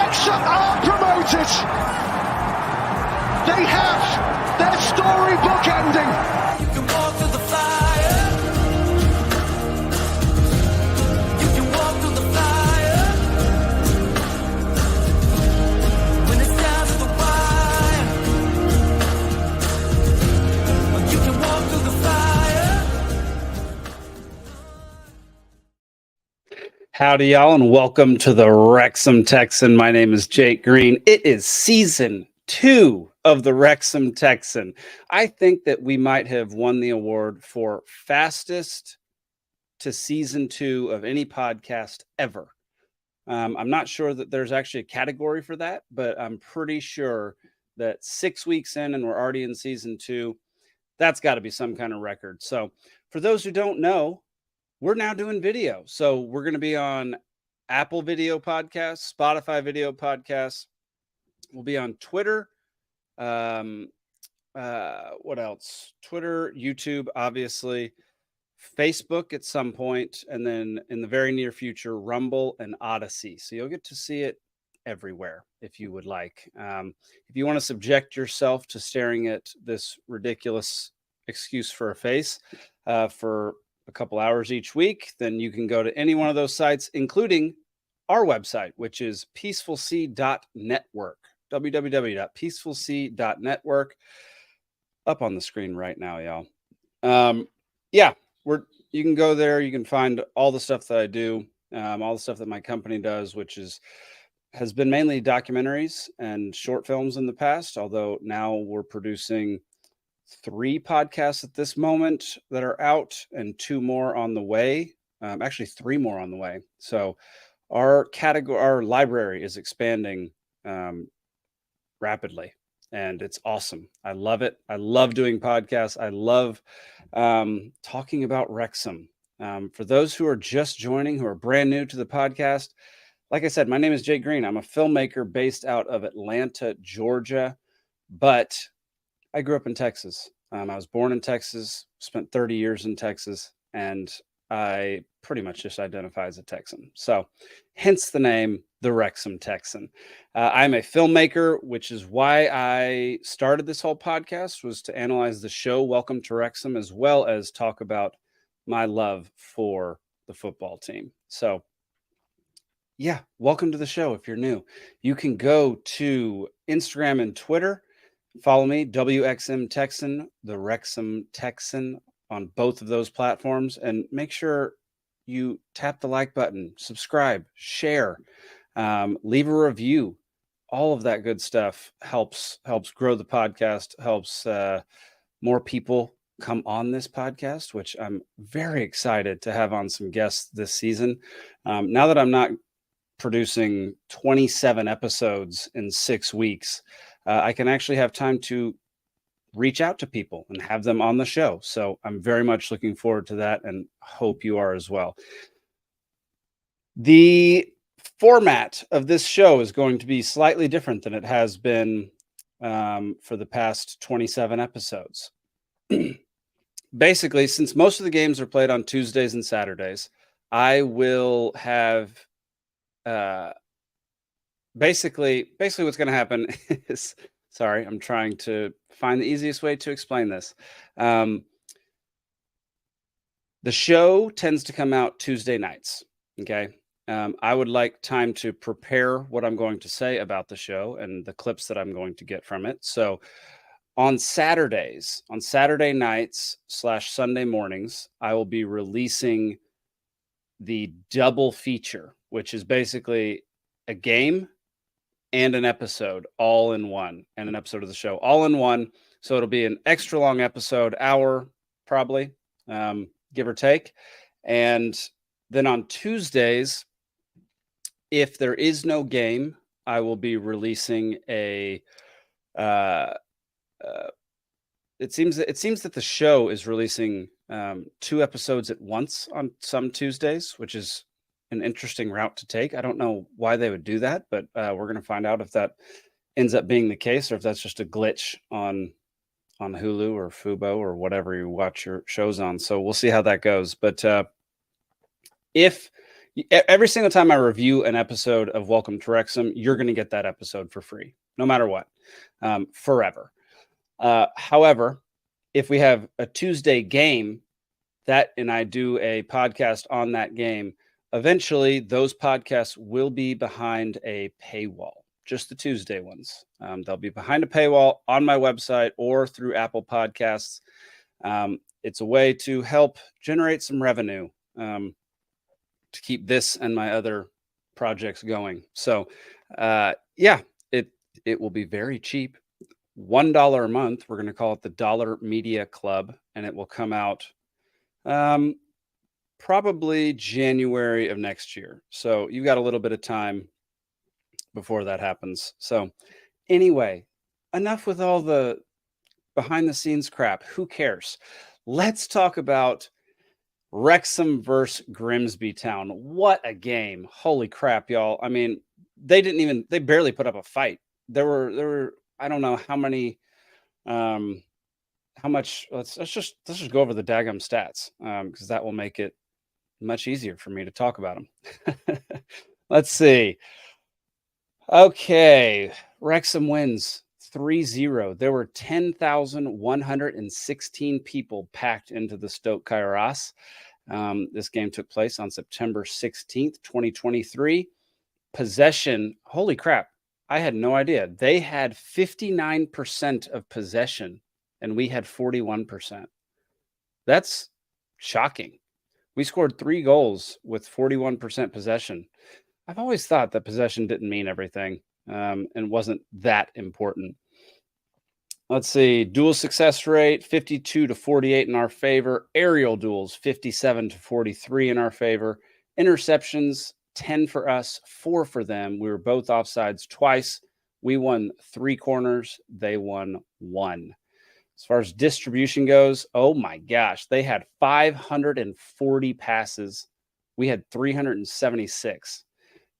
Wrexham are promoted. They have their storybook ending. You can walk through the fire. You can walk through the fire. When it's down to the wire. You can walk through the fire. Howdy, y'all, and welcome to the Wrexham Texan. My name is Jake Green. It is season 2 of the Wrexham Texan. I think that we might have won the award for fastest to season 2 of any podcast ever. I'm not sure that there's actually a category for that, but I'm pretty sure that 6 weeks in and we're already in season 2, that's got to be some kind of record. So for those who don't know, we're now doing video. So we're going to be on Apple Video Podcasts, Spotify Video Podcasts. We'll be on Twitter. What else? Twitter, YouTube, obviously, Facebook at some point, and then in the very near future, Rumble and Odysee. So you'll get to see it everywhere if you would like. If you want to subject yourself to staring at this ridiculous excuse for a face for a couple hours each week, then you can go to any one of those sites, including our website, which is peacefulsea.network, www.peacefulsea.network, up on the screen right now, y'all. You can go there. You can find all the stuff that I do, all the stuff that my company does, which has been mainly documentaries and short films in the past, although now we're producing 3 podcasts at this moment that are out and 2 more on the way. Actually 3 more on the way. So our library is expanding rapidly, and it's awesome. I love it. I love doing podcasts. I love talking about Wrexham. For those who are just joining, who are brand new to the podcast, like I said, my name is Jay Green. I'm a filmmaker based out of Atlanta, Georgia, but I grew up in Texas. I was born in Texas, spent 30 years in Texas, and I pretty much just identify as a Texan. So hence the name, the Wrexham Texan. I'm a filmmaker, which is why I started this whole podcast, was to analyze the show Welcome to Wrexham, as well as talk about my love for the football team. So yeah, welcome to the show. If you're new, you can go to Instagram and Twitter. Follow me, WXM Texan, the Wrexham Texan, on both of those platforms, and make sure you tap the like button, subscribe, share, leave a review. All of that good stuff helps grow the podcast, helps more people come on this podcast, which I'm very excited to have on some guests this season. Now that I'm not producing 27 episodes in 6 weeks, I can actually have time to reach out to people and have them on the show. So I'm very much looking forward to that, and hope you are as well. The format of this show is going to be slightly different than it has been for the past 27 episodes. Basically, since most of the games are played on Tuesdays and Saturdays, I will have basically what's going to happen is, sorry, I'm trying to find the easiest way to explain this. The show tends to come out Tuesday nights. Okay. I would like time to prepare what I'm going to say about the show and the clips that I'm going to get from it. So on Saturday nights / Sunday mornings, I will be releasing the double feature, which is basically a game and an episode all in one, and an episode of the show all in one. So it'll be an extra long episode, hour probably, give or take. And then on Tuesdays, if there is no game, I will be releasing a it seems that the show is releasing 2 episodes at once on some Tuesdays, which is an interesting route to take. I don't know why they would do that, but we're going to find out if that ends up being the case, or if that's just a glitch on Hulu or Fubo or whatever you watch your shows on. So we'll see how that goes. But if Every single time I review an episode of Welcome to Wrexham, you're going to get that episode for free, no matter what, forever. However, if we have a Tuesday game, and I do a podcast on that game, eventually those podcasts will be behind a paywall, just the Tuesday ones. They'll be behind a paywall on my website or through Apple Podcasts. It's a way to help generate some revenue to keep this and my other projects going. So, it will be very cheap. $1 a month. We're going to call it the Dollar Media Club, and it will come out probably January of next year. So you've got a little bit of time before that happens. So anyway, enough with all the behind the scenes crap. Who cares? Let's talk about Wrexham versus Grimsby Town. What a game. Holy crap, y'all. I mean, they barely put up a fight. There were, I don't know how many, how much. Let's just go over the daggum stats, because that will make it much easier for me to talk about them. Let's see. Okay, Wrexham wins 3-0. There were 10,116 people packed into the Stoke Kairos. This game took place on September 16th, 2023. Possession, holy crap, I had no idea. They had 59% of possession, and we had 41%. That's shocking. We scored 3 goals with 41% possession. I've always thought that possession didn't mean everything, and wasn't that important. Let's see. Duel success rate, 52-48 in our favor. Aerial duels, 57-43 in our favor. Interceptions, 10 for us, 4 for them. We were both offsides twice. We won 3 corners. They won 1. As far as distribution goes, oh my gosh, they had 540 passes. We had 376.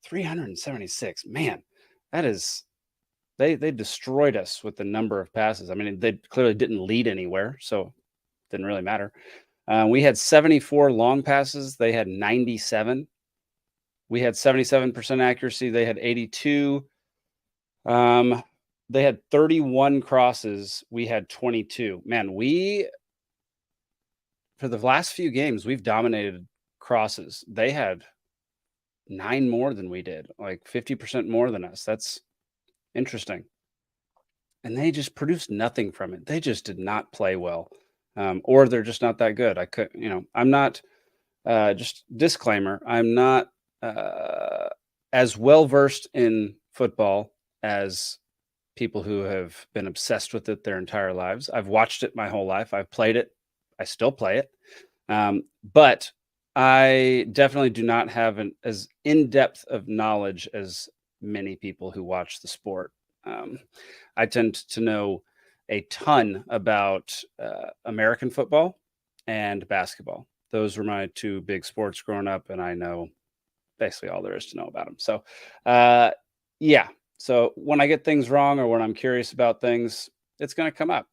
376. Man, that is, they destroyed us with the number of passes. I mean, they clearly didn't lead anywhere, so it didn't really matter. We had 74 long passes. They had 97. We had 77% accuracy. They had 82. They had 31 crosses. We had 22. Man, for the last few games, we've dominated crosses. They had 9 more than we did, like 50% more than us. That's interesting. And they just produced nothing from it. They just did not play well, or they're just not that good. I'm not, just disclaimer, I'm not as well versed in football as people who have been obsessed with it their entire lives. I've watched it my whole life. I've played it. I still play it. But I definitely do not have as in-depth of knowledge as many people who watch the sport. I tend to know a ton about American football and basketball. Those were my 2 big sports growing up, and I know basically all there is to know about them. So, yeah. So when I get things wrong or when I'm curious about things, it's going to come up.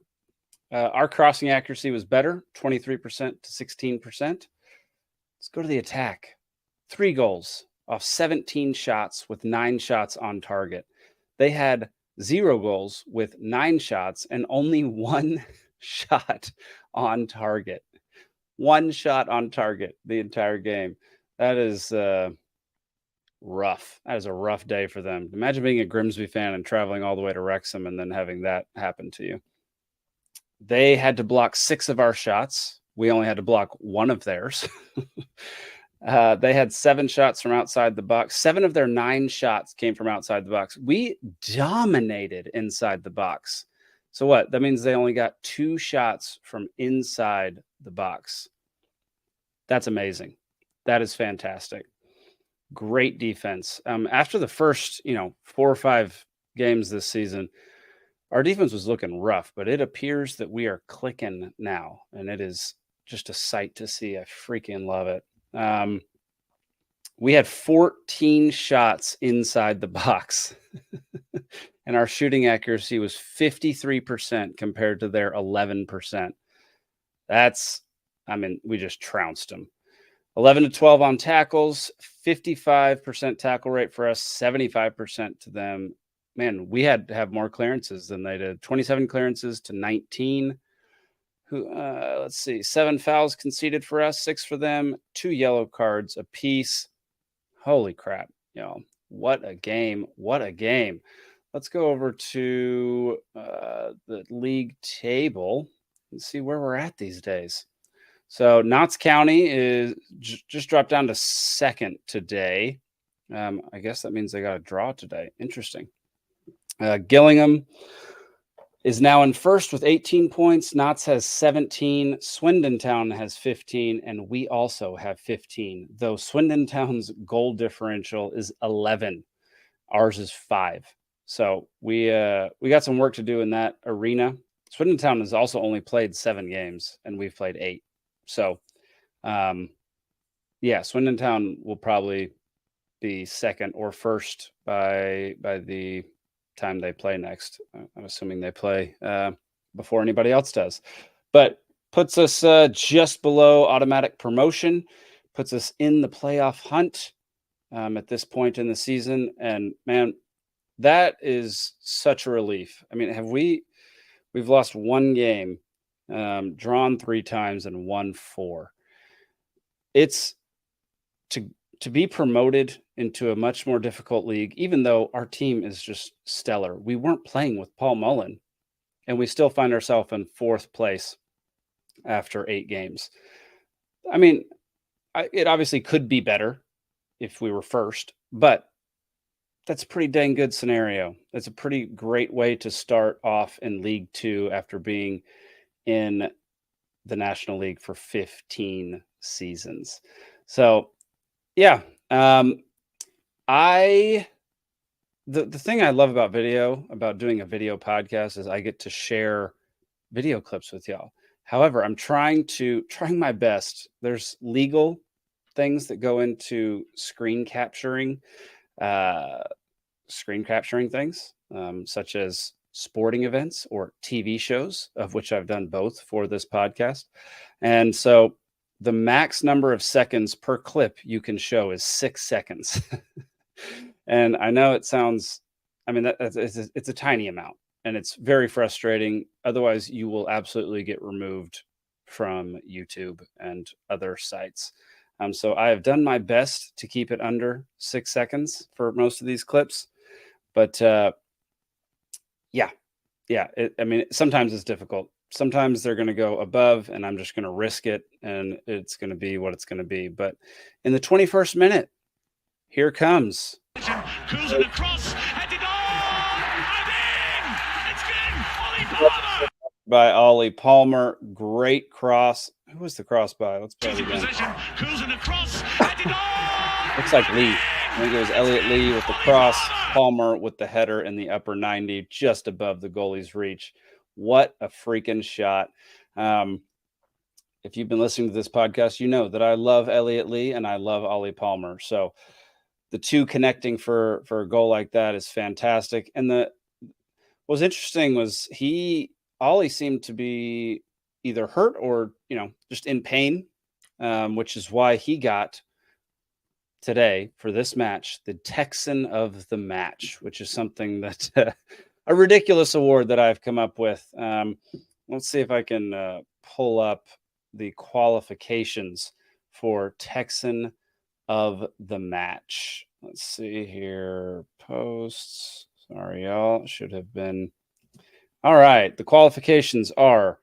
Our crossing accuracy was better, 23% to 16%. Let's go to the attack. 3 goals off 17 shots with 9 shots on target. They had 0 goals with 9 shots and only 1 shot on target. 1 shot on target the entire game. That is rough. That is a rough day for them. Imagine being a Grimsby fan and traveling all the way to Wrexham and then having that happen to you. They had to block 6 of our shots. We only had to block 1 of theirs. They had 7 shots from outside the box. 7 of their 9 shots came from outside the box. We dominated inside the box. So what? That means they only got 2 shots from inside the box. That's amazing. That is fantastic. Great defense. After the first, 4 or 5 games this season, our defense was looking rough, but it appears that we are clicking now, and it is just a sight to see. I freaking love it. We had 14 shots inside the box, and our shooting accuracy was 53% compared to their 11%. We just trounced them. 11-12 on tackles, 55% tackle rate for us, 75% to them. Man, we had to have more clearances than they did. 27 clearances to 19. Let's see, 7 fouls conceded for us, 6 for them, 2 yellow cards apiece. Holy crap. What a game. What a game. Let's go over to the league table and see where we're at these days. So Notts County is just dropped down to second today. I guess that means they got a draw today. Interesting. Gillingham is now in first with 18 points. Notts has 17. Swindon Town has 15, and we also have 15, though Swindon Town's goal differential is 11. Ours is 5. So we got some work to do in that arena. Swindon Town has also only played 7 games, and we've played 8. So, Swindon Town will probably be second or first by the time they play next. I'm assuming they play before anybody else does, but puts us just below automatic promotion, puts us in the playoff hunt at this point in the season. And man, that is such a relief. I mean, we've lost 1 game, drawn 3 times and won 4. It's to be promoted into a much more difficult league, even though our team is just stellar. We weren't playing with Paul Mullen, and we still find ourselves in 4th place after 8 games. I mean, it obviously could be better if we were first, but that's a pretty dang good scenario. That's a pretty great way to start off in League 2 after being in the National League for 15 seasons. So, yeah. The thing I love about doing a video podcast, is I get to share video clips with y'all. However, I'm trying my best. There's legal things that go into screen capturing things, such as sporting events or TV shows, of which I've done both for this podcast. And so the max number of seconds per clip you can show is 6 seconds. And I know it sounds, it's a tiny amount, and it's very frustrating. Otherwise, you will absolutely get removed from YouTube and other sites. So I have done my best to keep it under 6 seconds for most of these clips. But sometimes it's difficult. Sometimes they're going to go above, and I'm just going to risk it, and it's going to be what it's going to be. But in the 21st minute, here comes. Cruising across, headed on, and in! It's good! Ollie Palmer! By Ollie Palmer. Great cross. Who was the cross by? Let's play it again. Cruising across, headed on! Looks like Lee. I think it was Elliot Lee with the cross, Palmer with the header in the upper 90, just above the goalie's reach. What a freaking shot. If you've been listening to this podcast, you know that I love Elliot Lee and I love Ollie Palmer. So the two connecting for a goal like that is fantastic. And what was interesting was Ollie seemed to be either hurt or, just in pain, which is why he got today for this match the Texan of the match, which is something that a ridiculous award that I've come up with. Let's see if I can pull up the qualifications for Texan of the match. Let's see here. Posts. Sorry, y'all. Should have been. All right. The qualifications are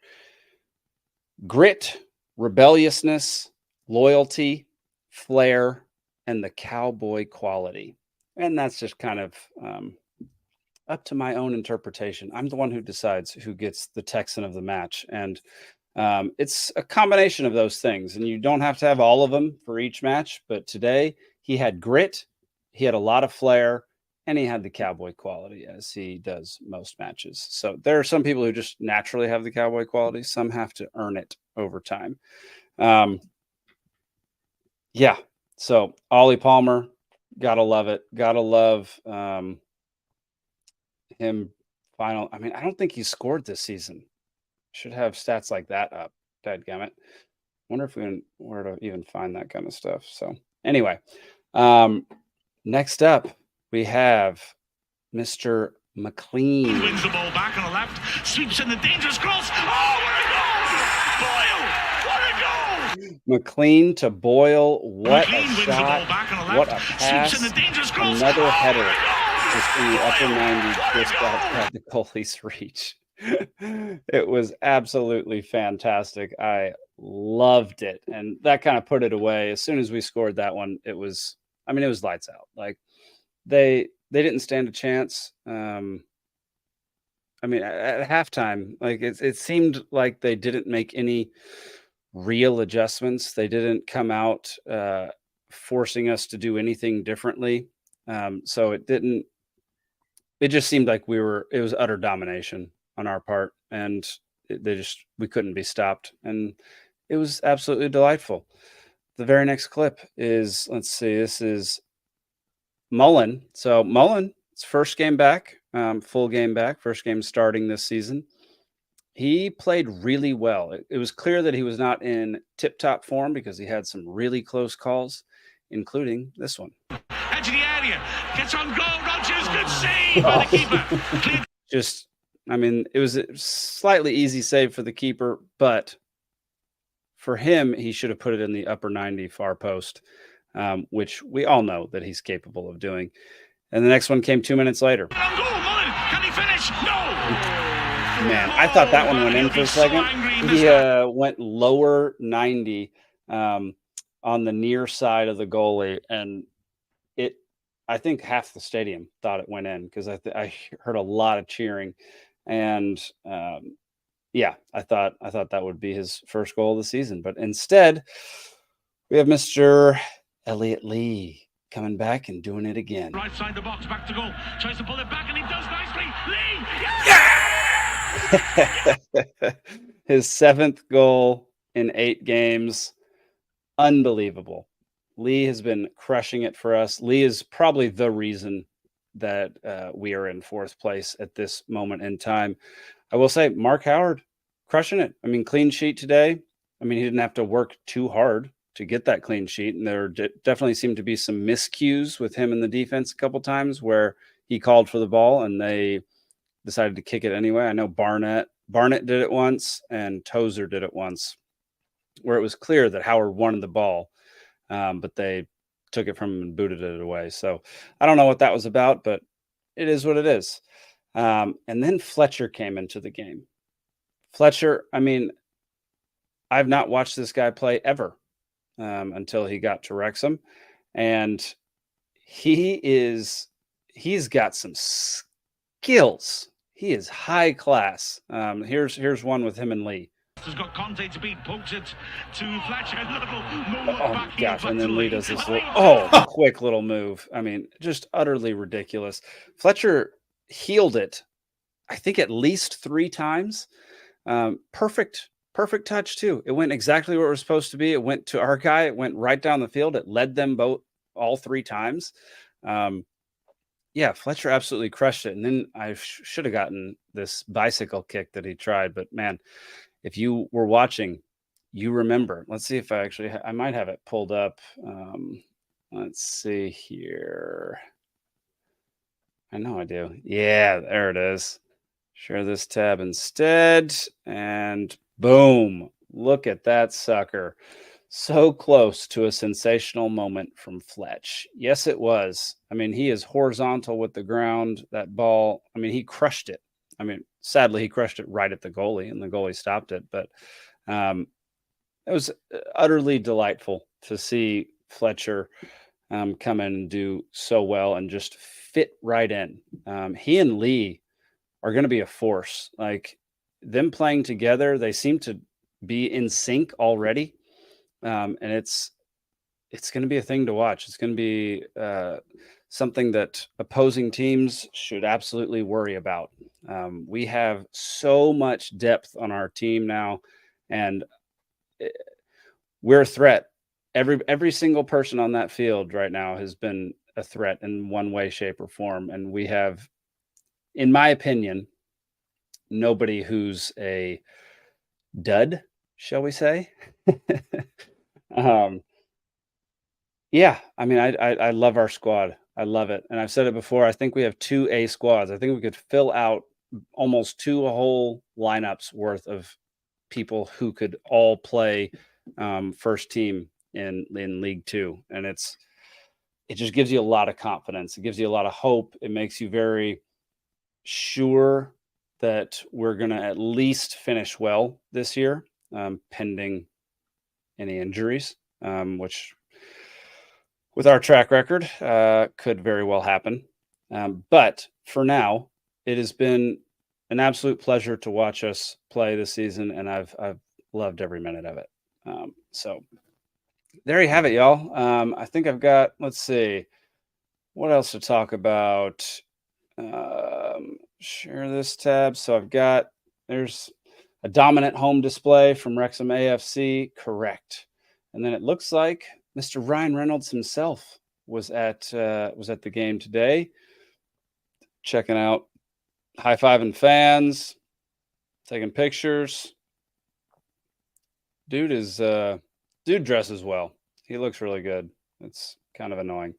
grit, rebelliousness, loyalty, flair, and the cowboy quality. And that's just kind of up to my own interpretation. I'm the one who decides who gets the Texan of the match. And it's a combination of those things. And you don't have to have all of them for each match. But today he had grit, he had a lot of flair, and he had the cowboy quality, as he does most matches. So there are some people who just naturally have the cowboy quality. Some have to earn it over time. So Ollie Palmer, gotta love it. Gotta love him. I don't think he scored this season. Should have stats like that up. Dadgummit. Wonder if where to even find that kind of stuff. So anyway, Next up, we have Mr. McLean. Wins the ball back on the left, sweeps in the dangerous cross. Oh, what a goal! Boyle, what a goal! McLean to Boyle. What McLean a wins the shot. ball back on the What left, a pass. sweeps in the dangerous cross. Another Oh, header. what a goal! Just in the upper Boyle, 90s, what a just goal! outside the goalie's reach. It was absolutely fantastic. I loved it. And that kind of put it away. As soon as we scored that one, it was lights out. Like they didn't stand a chance. At halftime, like it seemed like they didn't make any real adjustments. They didn't come out forcing us to do anything differently. So it just seemed like it was utter domination on our part, and we couldn't be stopped. And it was absolutely delightful. The very next clip is, let's see, this is Mullen. So Mullen, it's first game back, full game back, first game starting this season. He played really well. It was clear that he was not in tip-top form because he had some really close calls, including this one. Edge of the area, gets on goal, Rodgers, good save by the keeper. It was a slightly easy save for the keeper, but for him, he should have put it in the upper 90 far post, which we all know that he's capable of doing. And the next one came 2 minutes later. On goal, Mullen, can he finish? No! Man, I thought that one went in for a second. He went lower 90 on the near side of the goalie, and I think half the stadium thought it went in because I heard a lot of cheering, and I thought that would be his first goal of the season, but instead we have Mr. Elliot Lee coming back and doing it again. Right side the box, back to goal, tries to pull it back, and he does nicely. Lee, yeah! His 7th goal in 8 games. Unbelievable. Lee has been crushing it for us. Lee is probably the reason that we are in 4th place at this moment in time. I will say Mark Howard crushing it. Clean sheet today. He didn't have to work too hard to get that clean sheet. And there definitely seemed to be some miscues with him in the defense a couple times where he called for the ball and they decided to kick it anyway. I know Barnett did it once and Tozer did it once where it was clear that Howard wanted the ball, but they took it from him and booted it away. So I don't know what that was about, but it is what it is. And then Fletcher came into the game. Fletcher, I've not watched this guy play ever until he got to Wrexham. And he's got some skills. He is high class. Here's one with him and Lee. Has got Conte to beat, pokes it to Fletcher. Oh gosh, and then Lee does this quick little move. Just utterly ridiculous. Fletcher healed it, I think at least 3 times. Perfect touch too. It went exactly where it was supposed to be. It went to our guy. It went right down the field. It led them all 3 times. Fletcher absolutely crushed it. And then I should have gotten this bicycle kick that he tried, but man, if you were watching, you remember. Let's see if I might have it pulled up. Let's see here. I know I do. Yeah, there it is. Share this tab instead. And boom, look at that sucker. So close to a sensational moment from Fletch. Yes, it was. He is horizontal with the ground. That ball, he crushed it. Sadly, he crushed it right at the goalie, and the goalie stopped it. But it was utterly delightful to see Fletcher come in and do so well and just fit right in. He and Lee are going to be a force. Like them playing together, they seem to be in sync already. And it's going to be a thing to watch. It's going to be something that opposing teams should absolutely worry about. We have so much depth on our team now, and we're a threat. Every single person on that field right now has been a threat in one way, shape, or form. And we have, in my opinion, nobody who's a dud, shall we say? Yeah, I mean, I love our squad. I love it, and I've said it before. I think we have 2 A squads. I think we could fill out almost 2 whole lineups worth of people who could all play, first team in League Two, and it just gives you a lot of confidence. It gives you a lot of hope. It makes you very sure that we're gonna at least finish well this year, pending any injuries, which with our track record, could very well happen. But for now, it has been an absolute pleasure to watch us play this season, and I've loved every minute of it. So there you have it, y'all. I think I've got. Let's see what else to talk about. Share this tab. So I've got. There's a dominant home display from Wrexham AFC. Correct. And then it looks like Mr. Ryan Reynolds himself was at the game today, checking out, high fiving fans, taking pictures. Dude dresses well. He looks really good. It's kind of annoying.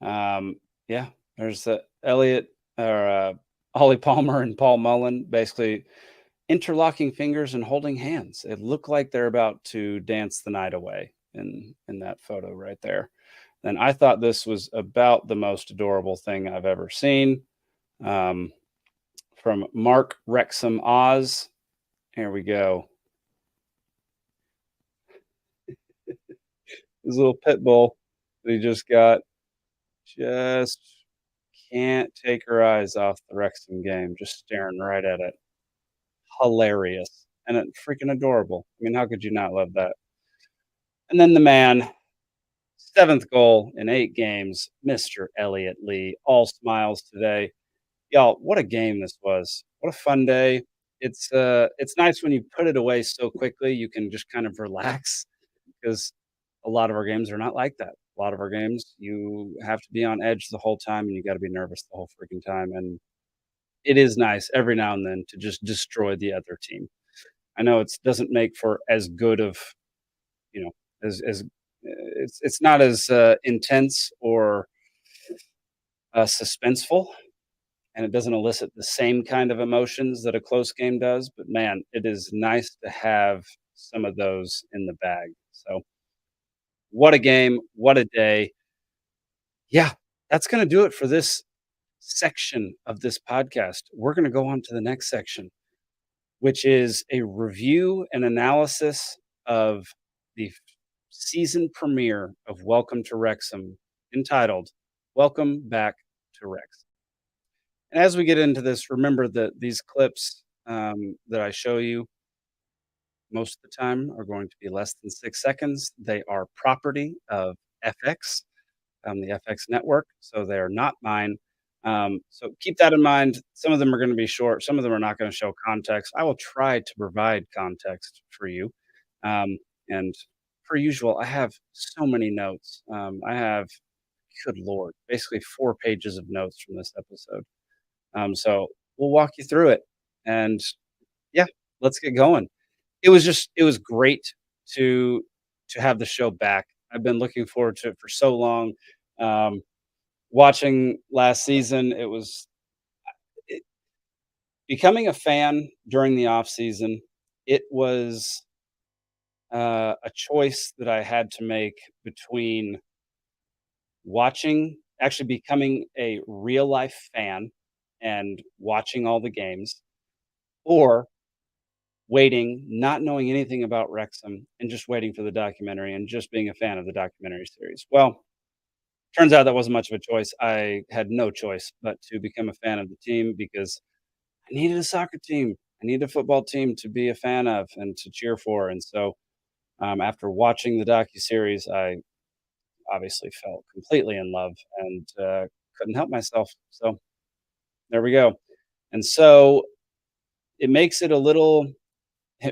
Yeah, there's Elliot or Ollie Palmer and Paul Mullen basically interlocking fingers and holding hands. It looked like they're about to dance the night away in that photo right there. And I thought this was about the most adorable thing I've ever seen. Um, from Mark Wrexham Oz. Here we go. His little pit bull that he just got just can't take her eyes off the Wrexham game, just staring right at it. Hilarious and it freaking adorable. I mean, how could you not love that? And then the man, seventh goal in 8 games, Mr. Elliot Lee, all smiles today. Y'all, what a game this was. What a fun day. It's nice when you put it away so quickly, you can just kind of relax because a lot of our games are not like that. A lot of our games, you have to be on edge the whole time and you got to be nervous the whole freaking time. And it is nice every now and then to just destroy the other team. I know it doesn't make for as good of, you know, as it's not as intense or suspenseful, and it doesn't elicit the same kind of emotions that a close game does. But man, it is nice to have some of those in the bag. So, what a game! What a day! Yeah, that's going to do it for this section of this podcast. We're going to go on to the next section, which is a review and analysis of the season premiere of Welcome to Wrexham, entitled "Welcome Back to Wrexham." And as we get into this, remember that these clips that I show you most of the time are going to be less than 6 seconds. They are property of FX, the FX network, so they are not mine. So keep that in mind. Some of them are going to be short. Some of them are not going to show context. I will try to provide context for you. And per usual, I have so many notes. I have, good Lord, basically 4 pages of notes from this episode. So we'll walk you through it. And yeah, let's get going. It was great to have the show back. I've been looking forward to it for so long. Um, Watching last season, it, becoming a fan during the off season. It was a choice that I had to make between actually becoming a real life fan and watching all the games, or waiting, not knowing anything about Wrexham and just waiting for the documentary and just being a fan of the documentary series. Well, turns out that wasn't much of a choice. I had no choice but to become a fan of the team because I needed a soccer team. I needed a football team to be a fan of and to cheer for. And so, after watching the docu-series, I obviously fell completely in love and couldn't help myself. So there we go. And so it makes it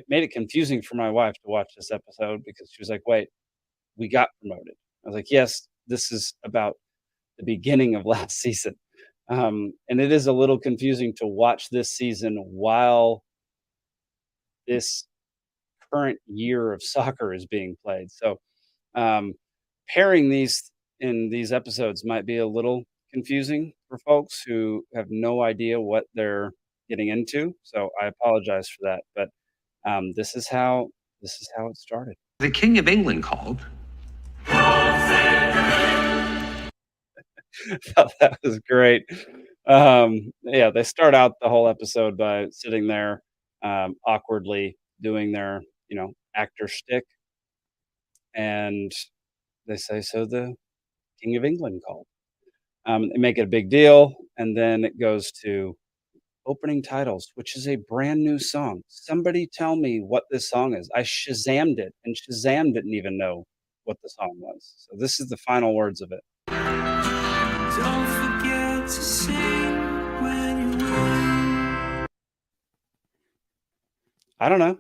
made it confusing for my wife to watch this episode because she was like, "Wait, we got promoted." I was like, "Yes, this is about the beginning of last season." And it is a little confusing to watch this season while this current year of soccer is being played. So, um, pairing these in these episodes might be a little confusing for folks who have no idea what they're getting into. So I apologize for that, but this is how it started. The King of England called. Thought that was great. Yeah, they start out the whole episode by sitting there awkwardly doing their, actor shtick, and they say, "So the King of England called." They make it a big deal, and then it goes to opening titles, which is a brand new song. Somebody tell me what this song is. I Shazammed it, and Shazam didn't even know what the song was. So this is the final words of it. Don't forget to sing when you win. I don't know.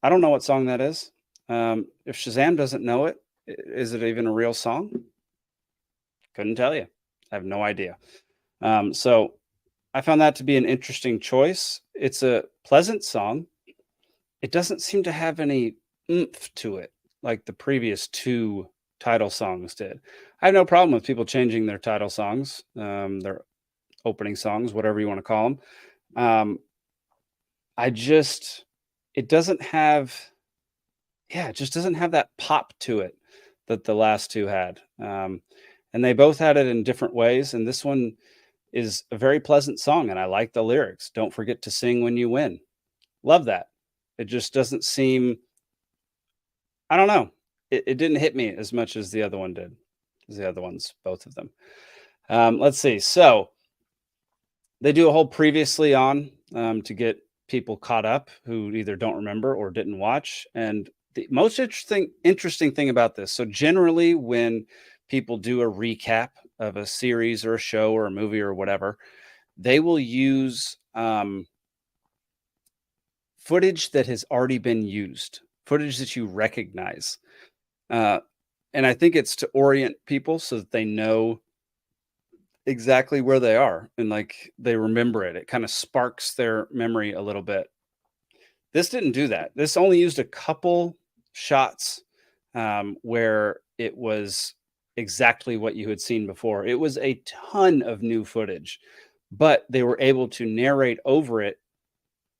I don't know what song that is. If Shazam doesn't know it, is it even a real song? Couldn't tell you. I have no idea. So I found that to be an interesting choice. It's a pleasant song. It doesn't seem to have any oomph to it like the previous two title songs did. I have no problem with people changing their title songs, their opening songs, whatever you want to call them. It doesn't have, it just doesn't have that pop to it that the last two had. And they both had it in different ways. And this one is a very pleasant song. And I like the lyrics. Don't forget to sing when you win. Love that. It just doesn't seem, I don't know. It didn't hit me as much as the other one did, as the other ones, both of them. Let's see. So they do a whole previously on to get people caught up who either don't remember or didn't watch. And the most interesting thing about this, so generally when people do a recap of a series or a show or a movie or whatever, they will use footage that has already been used, footage that you recognize. And I think it's to orient people so that they know exactly where they are and like they remember it. It kind of sparks their memory a little bit. This didn't do that. This only used a couple shots where it was exactly what you had seen before. It was a ton of new footage, but they were able to narrate over it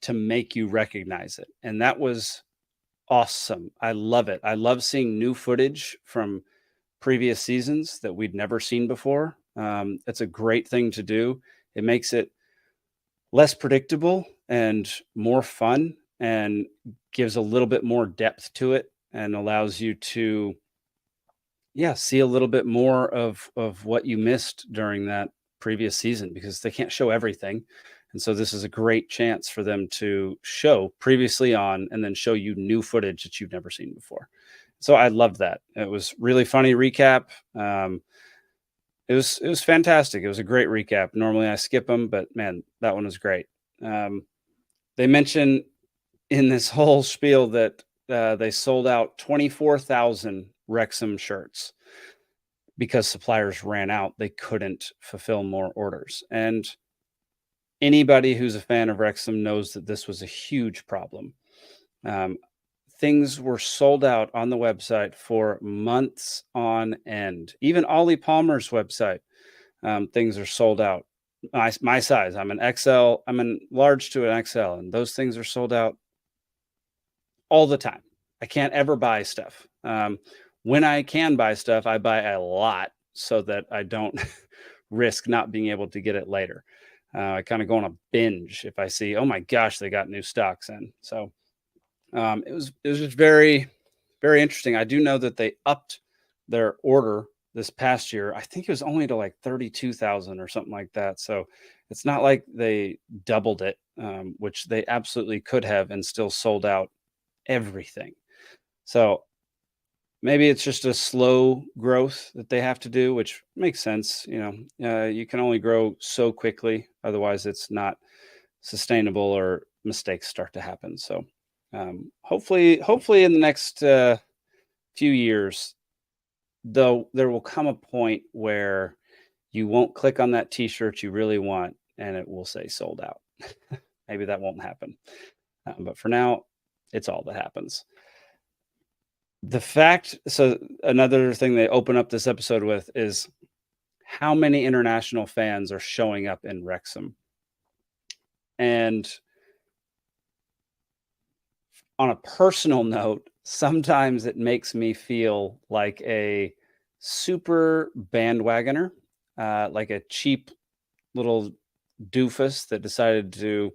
to make you recognize it. And that was awesome. I love it. I love seeing new footage from previous seasons that we'd never seen before. It's a great thing to do. It makes it less predictable and more fun and gives a little bit more depth to it and allows you to see a little bit more of what you missed during that previous season, because they can't show everything. And so this is a great chance for them to show previously on and then show you new footage that you've never seen before. So I loved that. It was really funny recap. It was fantastic. It was a great recap. Normally I skip them, but man, that one was great. They mention in this whole spiel that they sold out 24,000 Wrexham shirts because suppliers ran out. They couldn't fulfill more orders. And anybody who's a fan of Wrexham knows that this was a huge problem. Things were sold out on the website for months on end. Even Ollie Palmer's website, things are sold out. My size, I'm an XL, I'm a large to an XL, and those things are sold out all the time. I can't ever buy stuff. When I can buy stuff, I buy a lot so that I don't risk not being able to get it later. I kind of go on a binge if I see, oh my gosh, they got new stocks in. So it was just very, very interesting. I do know that they upped their order this past year. I think it was only to like 32,000 or something like that. So it's not like they doubled it, which they absolutely could have and still sold out everything. So maybe it's just a slow growth that they have to do, which makes sense. You can only grow so quickly. Otherwise it's not sustainable or mistakes start to happen. So hopefully in the next few years, though, there will come a point where you won't click on that t-shirt you really want and it will say sold out. Maybe that won't happen. But for now, it's all that happens. The fact, so another thing they open up this episode with is how many international fans are showing up in Wrexham. And on a personal note, sometimes it makes me feel like a super bandwagoner, like a cheap little doofus that decided to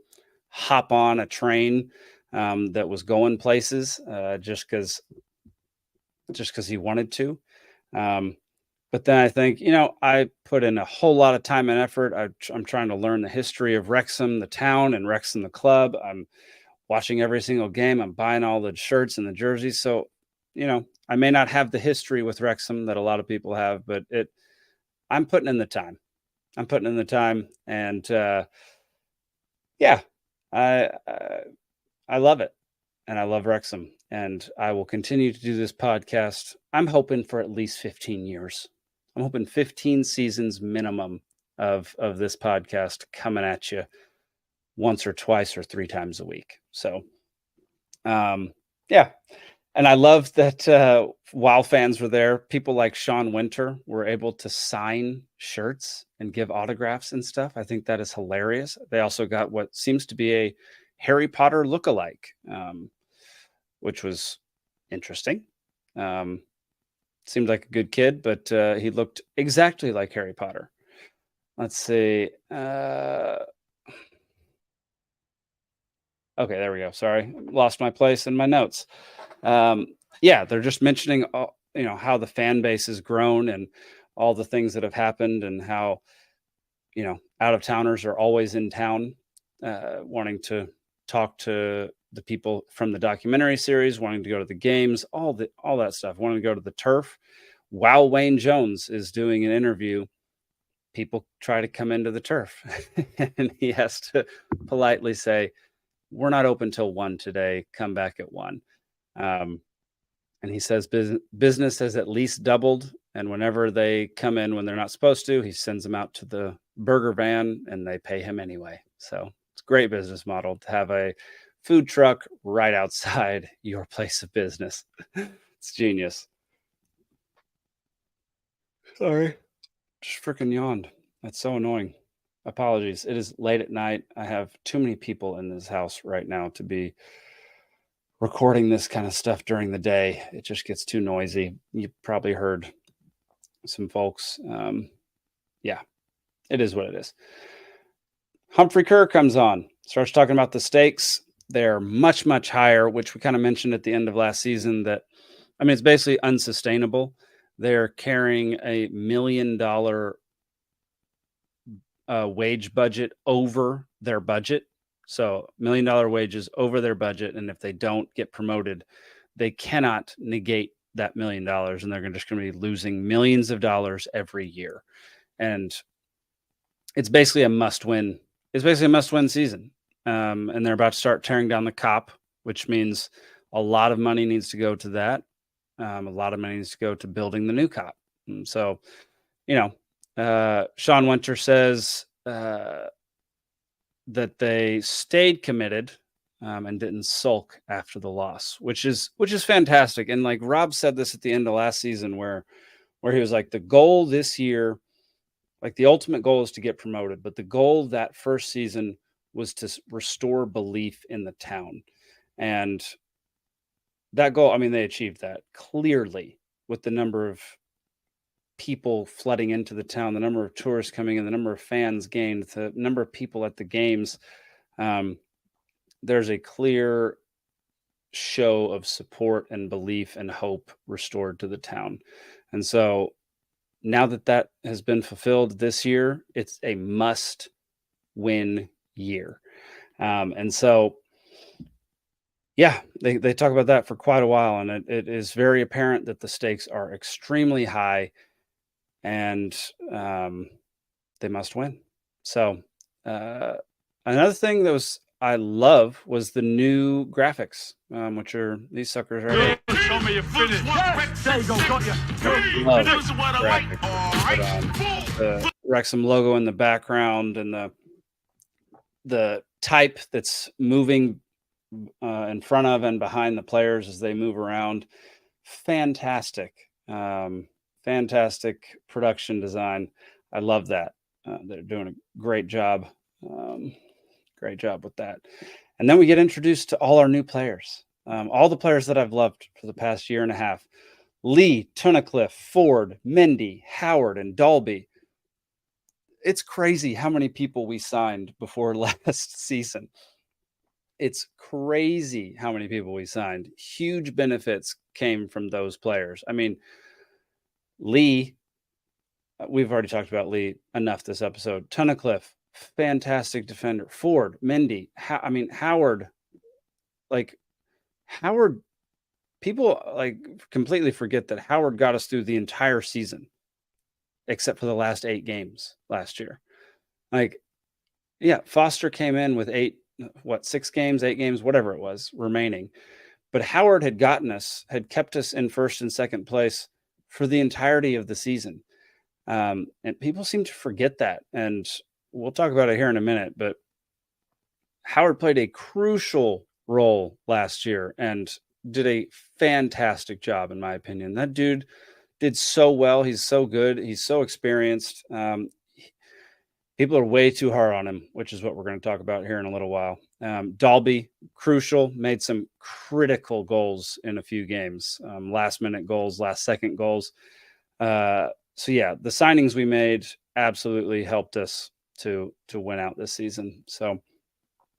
hop on a train that was going places just because he wanted to. But then I think, I put in a whole lot of time and effort. I'm trying to learn the history of Wrexham, the town, and Wrexham, the club. I'm watching every single game. I'm buying all the shirts and the jerseys. So, I may not have the history with Wrexham that a lot of people have, but I'm putting in the time. And yeah, I love it, and I love Wrexham, and I will continue to do this podcast. I'm hoping for at least 15 years. I'm hoping 15 seasons minimum of this podcast coming at you once or twice or 3 times a week. So, yeah. And I love that while fans were there, people like Sean Winter were able to sign shirts and give autographs and stuff. I think that is hilarious. They also got what seems to be a Harry Potter lookalike, which was interesting. Seemed like a good kid, but he looked exactly like Harry Potter. Let's see. Okay, there we go. Sorry, lost my place in my notes. Yeah, they're just mentioning, how the fan base has grown and all the things that have happened, and how, out of towners are always in town, wanting to talk to the people from the documentary series, wanting to go to the games, all that stuff, wanting to go to the turf. While Wayne Jones is doing an interview, people try to come into the turf and he has to politely say, "We're not open till 1 today. Come back at 1." And he says business has at least doubled. And whenever they come in when they're not supposed to, he sends them out to the burger van and they pay him anyway. So it's a great business model to have a food truck right outside your place of business. It's genius. Sorry. Just freaking yawned. That's so annoying. Apologies. It is late at night. I have too many people in this house right now to be recording this kind of stuff during the day. It just gets too noisy. You probably heard some folks. Yeah, it is what it is. Humphrey Kerr comes on, starts talking about the stakes. They're much, much higher, which we kind of mentioned at the end of last season that, it's basically unsustainable. They're carrying $1 million wage budget over their budget. So $1 million wages over their budget. And if they don't get promoted, they cannot negate that $1 million. And they're just going to be losing millions of dollars every year. And it's basically a must win. It's basically a must win season. And they're about to start tearing down the cop, which means a lot of money needs to go to that. A lot of money needs to go to building the new cop. And so, Sean Winter says that they stayed committed and didn't sulk after the loss, which is fantastic. And like Rob said this at the end of last season, where he was like, the goal this year, like the ultimate goal is to get promoted, but the goal that first season was to restore belief in the town. And that goal, they achieved that clearly with the number of people flooding into the town, the number of tourists coming in, the number of fans gained, the number of people at the games. There's a clear show of support and belief and hope restored to the town. And so now that has been fulfilled this year, it's a must win year. And so, yeah, they talk about that for quite a while, and it is very apparent that the stakes are extremely high, and they must win. So another thing that I love was the new graphics, which are these suckers right here. Show me your finish. There you go, got you. Love This is what I like. graphics. The Wrexham logo in the background, and the type that's moving in front of and behind the players as they move around. fantastic, fantastic production design. I love that. They're doing a great job. Great job with that. And then we get introduced to all our new players, all the players that I've loved for the past year and a half. Lee, Tunnicliffe, Ford, Mendy, Howard, and Dalby. It's crazy how many people we signed before last season. It's crazy how many people we signed. Huge benefits came from those players. I mean, Lee, we've already talked about Lee enough this episode. Tunnicliffe, fantastic defender. Ford, Mendy, Howard. Howard, people completely forget that Howard got us through the entire season, except for the last 8 games last year. Foster came in with 6 games, 8 games, whatever it was remaining. But Howard had kept us in first and second place for the entirety of the season. And people seem to forget that. And we'll talk about it here in a minute, but Howard played a crucial role last year and did a fantastic job, in my opinion. That dude did so well. He's so good. He's so experienced. People are way too hard on him, which is what we're going to talk about here in a little while. Dalby, crucial, made some critical goals in a few games, last-minute goals, last-second goals. The signings we made absolutely helped us to win out this season. So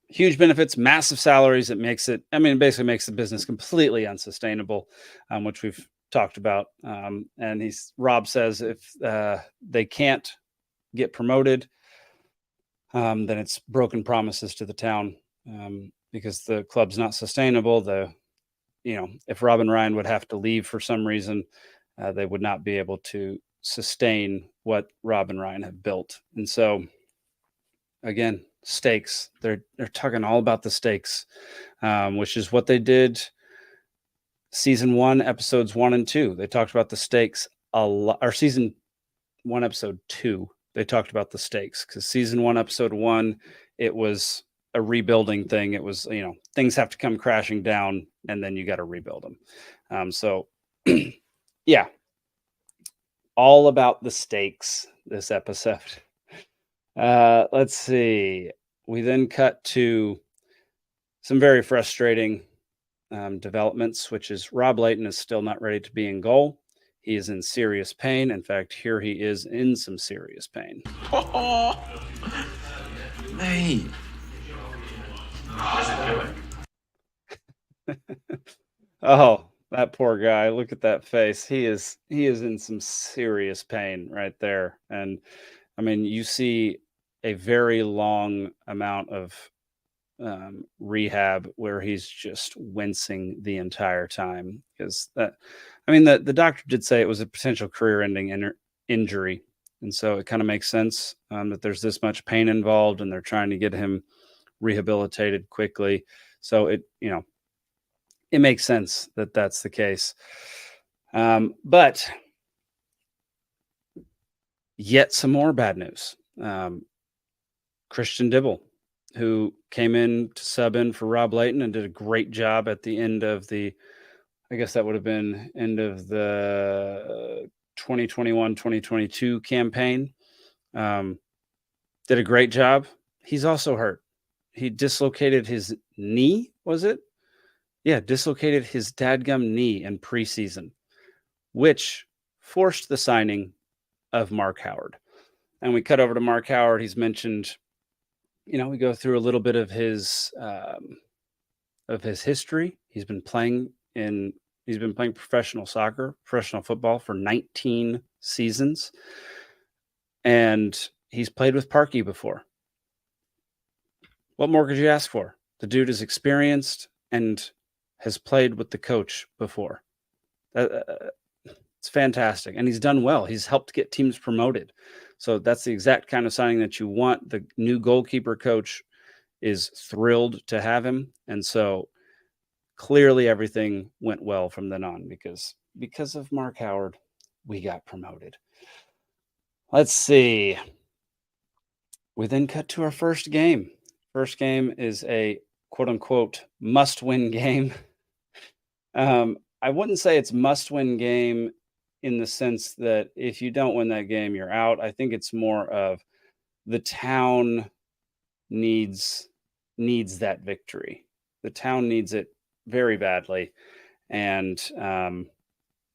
huge benefits, massive salaries. It basically makes the business completely unsustainable, which we've talked about. And Rob says if they can't get promoted, then it's broken promises to the town, because the club's not sustainable. If Rob and Ryan would have to leave for some reason, they would not be able to sustain what Rob and Ryan have built. And so, again, stakes. They're talking all about the stakes, which is what they did season 1, episodes 1 and 2. They talked about the stakes a lot. Or season 1, episode 2. They talked about the stakes, because season 1, episode 1, it was a rebuilding thing. It was, things have to come crashing down and then you got to rebuild them. Yeah, all about the stakes this episode. Let's see. We then cut to some very frustrating developments, which is Rob Layton is still not ready to be in goal. He is in serious pain. In fact, here he is in some serious pain. Oh, mate. Oh, that poor guy. Look at that face. He is in some serious pain right there. And you see a very long amount of rehab where he's just wincing the entire time, because the doctor did say it was a potential career-ending injury, and so it kind of makes sense that there's this much pain involved, and they're trying to get him rehabilitated quickly. So it makes sense that that's the case. But yet some more bad news. Christian Dibble, who came in to sub in for Rob Layton and did a great job at the end of the 2021-2022 campaign. Did a great job. He's also hurt. He dislocated his knee, was it? Yeah, dislocated his dadgum knee in preseason, which forced the signing of Mark Howard. And we cut over to Mark Howard. He's mentioned, we go through a little bit of his history. He's been playing professional football for 19 seasons. And he's played with Parkey before. What more could you ask for? The dude is experienced and has played with the coach before. It's fantastic. And he's done well. He's helped get teams promoted. So that's the exact kind of signing that you want. The new goalkeeper coach is thrilled to have him. And so clearly everything went well from then on, because of Mark Howard, we got promoted. Let's see. We then cut to our first game. First game is a quote unquote must win game. I wouldn't say it's must-win game in the sense that if you don't win that game, you're out. I think it's more of the town needs that victory. The town needs it very badly, and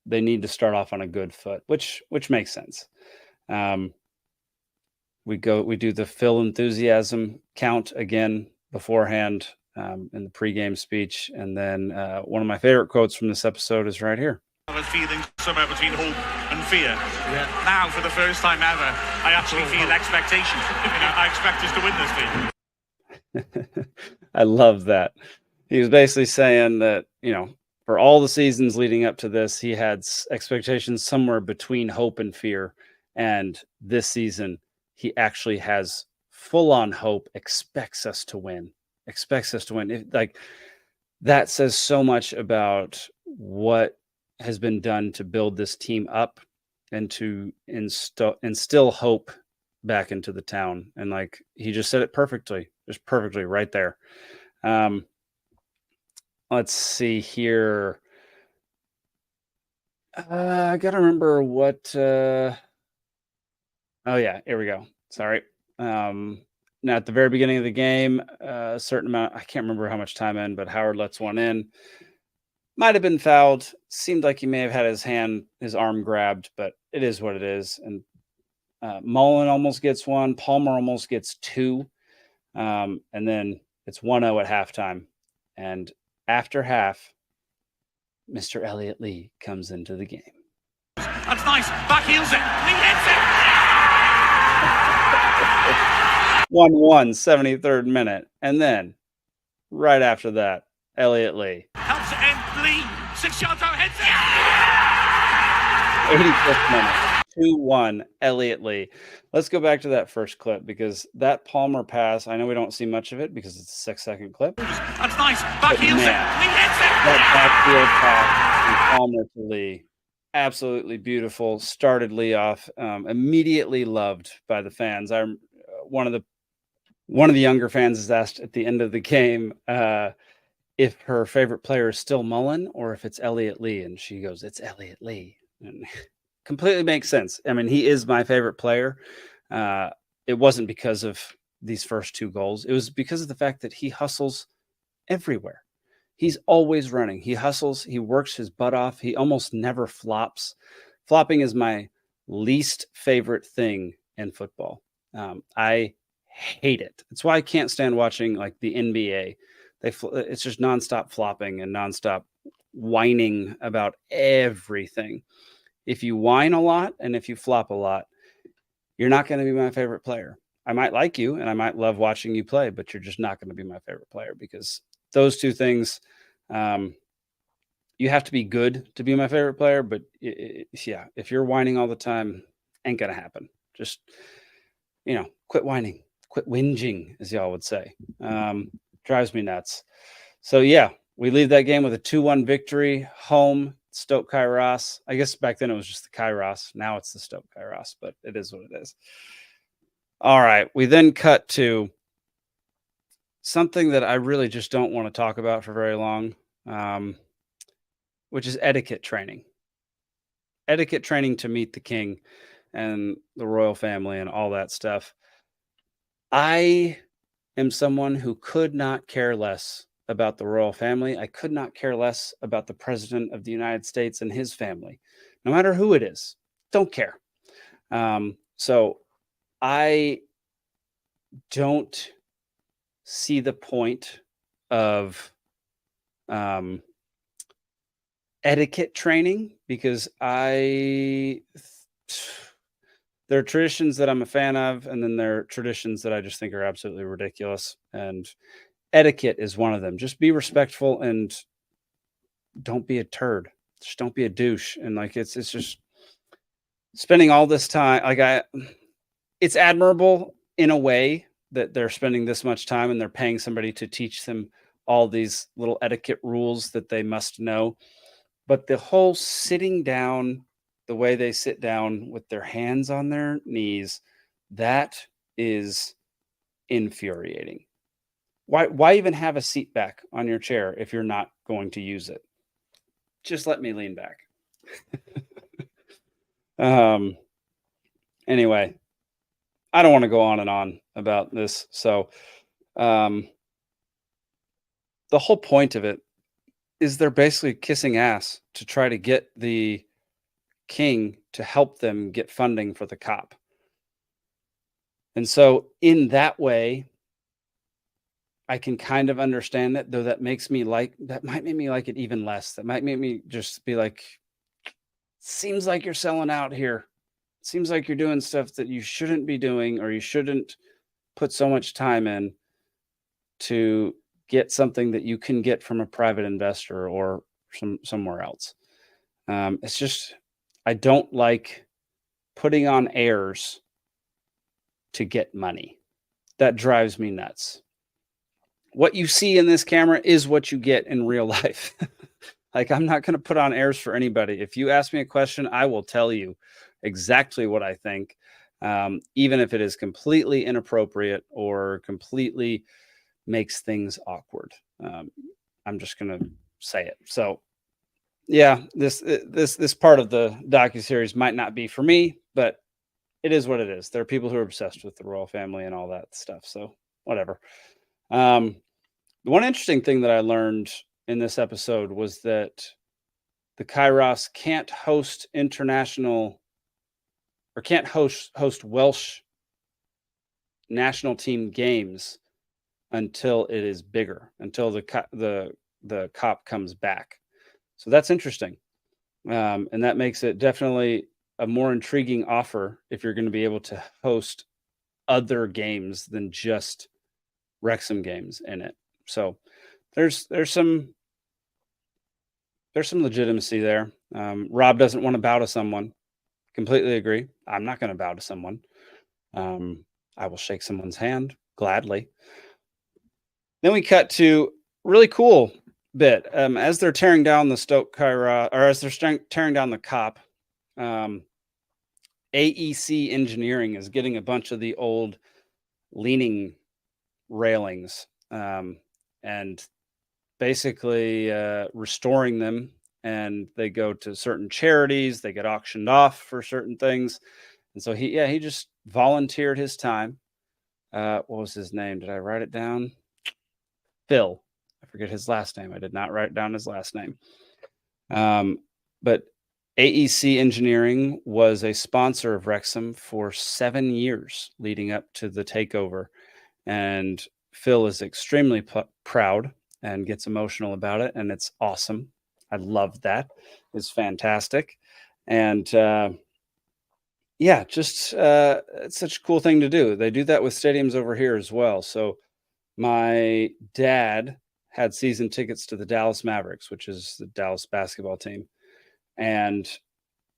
they need to start off on a good foot, which makes sense. We do the Phil enthusiasm count again beforehand in the pregame speech, and then one of my favorite quotes from this episode is right here. I was feeling somewhere between hope and fear. Yeah. Now, for the first time ever, I actually feel expectation. I expect us to win this thing. I love that. He was basically saying that, for all the seasons leading up to this, he had expectations somewhere between hope and fear. And this season, he actually has full-on hope, expects us to win. That says so much about what has been done to build this team up and to instill hope back into the town. And he just said it perfectly, just perfectly right there. Let's see here. I got to remember what, oh yeah, here we go. Sorry. Now at the very beginning of the game, a certain amount, I can't remember how much time in, but Howard lets one in. Might have been fouled. Seemed like he may have had his arm grabbed, but it is what it is. And Mullen almost gets one. Palmer almost gets two. And then it's 1-0 at halftime. And after half, Mr. Elliott Lee comes into the game. That's nice. Back heels it. Lee hits it. 1-1, 73rd minute. And then right after that, Elliott Lee. Helps it in. Lee, 6 yards out, heads it. 85th minute, 2-1, Elliott Lee. Let's go back to that first clip because that Palmer pass, I know we don't see much of it because it's a 6-second clip. That's nice. Back heels it. Lee hits it. That backfield pass from Palmer to Lee, absolutely beautiful. Started Lee off, immediately loved by the fans. One of the younger fans is asked at the end of the game if her favorite player is still Mullen or if it's Elliott Lee, and she goes, "It's Elliott Lee." And completely makes sense. I mean, he is my favorite player. It wasn't because of these first two goals. It was because of the fact that he hustles everywhere. He's always running. He hustles. He works his butt off. He almost never flops. Flopping is my least favorite thing in football. I hate it. It's why I can't stand watching the NBA. It's just nonstop flopping and nonstop whining about everything. If you whine a lot and if you flop a lot, you're not going to be my favorite player. I might like you and I might love watching you play, but you're just not going to be my favorite player because those two things, you have to be good to be my favorite player. But if you're whining all the time, ain't going to happen. Just, quit whining, quit whinging, as y'all would say. Drives me nuts. So yeah, we leave that game with a 2-1 victory home. Stoke Kairos. I guess back then it was just the Kairos. Now it's the Stoke Kairos, but it is what it is. All right. We then cut to something that I really just don't want to talk about for very long, which is etiquette training. Etiquette training to meet the king and the royal family and all that stuff. I am someone who could not care less about the royal family. I could not care less about the president of the United States and his family, no matter who it is. Don't care. So I don't see the point of etiquette training because there are traditions that I'm a fan of, and then there are traditions that I just think are absolutely ridiculous. And etiquette is one of them. Just be respectful and don't be a turd. Just don't be a douche. And it's just spending all this time. It's admirable in a way that they're spending this much time and they're paying somebody to teach them all these little etiquette rules that they must know. But the whole sitting down, the way they sit down with their hands on their knees, that is infuriating. Why even have a seat back on your chair if you're not going to use it? just let me lean back. Anyway, I don't want to go on and on about this. So, the whole point of it is they're basically kissing ass to try to get the king to help them get funding for the COP. And so in that way, I can kind of understand it, though that might make me like it even less. That might make me just be like, seems like you're selling out here. Seems like you're doing stuff that you shouldn't be doing, or you shouldn't put so much time in to get something that you can get from a private investor or somewhere else. It's just, I don't like putting on airs to get money. That drives me nuts. What you see in this camera is what you get in real life. Like, I'm not going to put on airs for anybody. If you ask me a question, I will tell you exactly what I think, even if it is completely inappropriate or completely makes things awkward. I'm just going to say it. So, yeah, this part of the docuseries might not be for me, but it is what it is. There are people who are obsessed with the royal family and all that stuff. So whatever. The one interesting thing that I learned in this episode was that the Kairos can't host Welsh national team games until it is bigger, until the COP comes back. So that's interesting. And that makes it definitely a more intriguing offer if you're going to be able to host other games than just Wrexham games in it. So there's some legitimacy there. Rob doesn't want to bow to someone. Completely agree. I'm not going to bow to someone. I will shake someone's hand gladly. Then we cut to really cool bit. As they're tearing down the Stoke Kairos, or as they're tearing down the COP, AEC Engineering is getting a bunch of the old leaning railings and basically restoring them, and they go to certain charities. They get auctioned off for certain things. And so he just volunteered his time. What was his name? Did I write it down? Phil. I forget his last name. I did not write down his last name. But AEC Engineering was a sponsor of Wrexham for 7 years leading up to the takeover. And Phil is extremely proud and gets emotional about it. And it's awesome. I love that. It's fantastic. And it's such a cool thing to do. They do that with stadiums over here as well. So my dad had season tickets to the Dallas Mavericks, which is the Dallas basketball team. And